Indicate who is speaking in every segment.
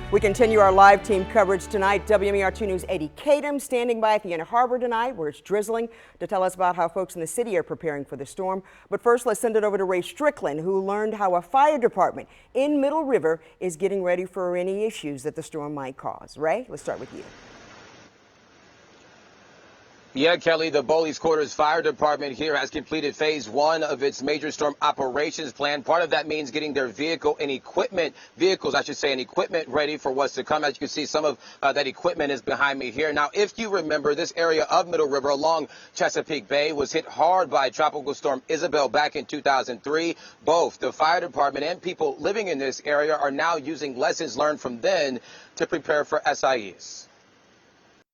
Speaker 1: We continue our live team coverage tonight. WMAR 2 News' Eddie Kadam standing by at the Inner Harbor tonight where it's drizzling to tell us about how folks in the city are preparing for the storm. But first, let's send it over to Ray Strickland, who learned how a fire department in Middle River is getting ready for any issues that the storm might cause. Ray, let's start with you.
Speaker 2: Yeah, Kelly, the Bowley's Quarters Fire Department here has completed phase 1 of its major storm operations plan. Part of that means getting their vehicles and equipment ready for what's to come. As you can see, some of that equipment is behind me here. Now, if you remember, this area of Middle River along Chesapeake Bay was hit hard by Tropical Storm Isabel back in 2003. Both the fire department and people living in this area are now using lessons learned from then to prepare for Isaias.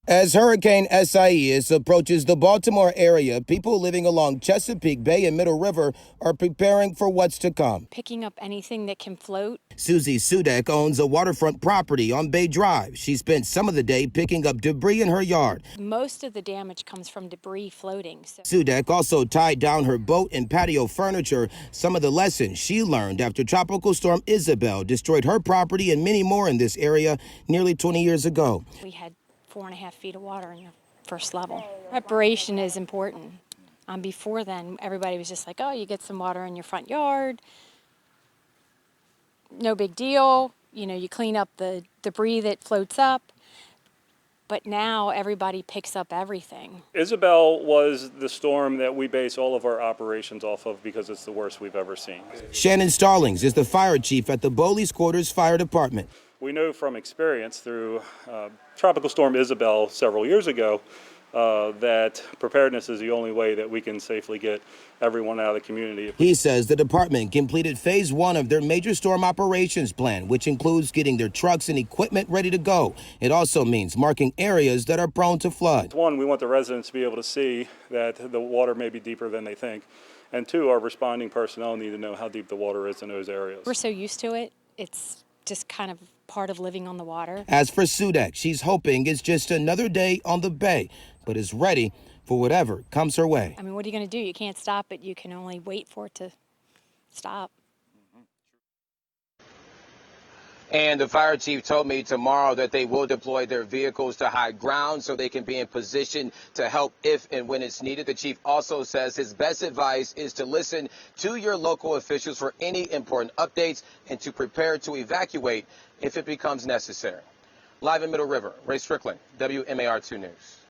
Speaker 3: As Hurricane Isaias approaches the Baltimore area, people living along Chesapeake Bay and Middle River are preparing for what's to come.
Speaker 4: Picking up anything that can float.
Speaker 3: Susie Sudek owns a waterfront property on Bay Drive. She spent some of the day picking up debris in her yard.
Speaker 4: Most of the damage comes from debris floating.
Speaker 3: Sudek also tied down her boat and patio furniture, some of the lessons she learned after Tropical Storm Isabel destroyed her property and many more in this area nearly 20 years ago.
Speaker 4: We had 4.5 feet of water in the first level. Preparation is important. Before then, everybody was just like, oh, you get some water in your front yard. No big deal. You know, you clean up the debris that floats up. But now everybody picks up everything.
Speaker 5: Isabel was the storm that we base all of our operations off of because it's the worst we've ever seen.
Speaker 3: Shannon Stallings is the fire chief at the Bowley's Quarters Fire Department.
Speaker 5: We know from experience through Tropical Storm Isabel several years ago that preparedness is the only way that we can safely get everyone out of the community.
Speaker 3: He says the department completed phase 1 of their major storm operations plan, which includes getting their trucks and equipment ready to go. It also means marking areas that are prone to flood.
Speaker 5: One, we want the residents to be able to see that the water may be deeper than they think. And two, our responding personnel need to know how deep the water is in those areas.
Speaker 4: We're so used to it, it's just kind of part of living on the water.
Speaker 3: As for Sudek, she's hoping it's just another day on the bay, but is ready for whatever comes her way.
Speaker 4: I mean, what are you going to do? You can't stop it. You can only wait for it to stop.
Speaker 2: And the fire chief told me tomorrow that they will deploy their vehicles to high ground so they can be in position to help if and when it's needed. The chief also says his best advice is to listen to your local officials for any important updates and to prepare to evacuate if it becomes necessary. Live in Middle River, Ray Strickland, WMAR 2 News.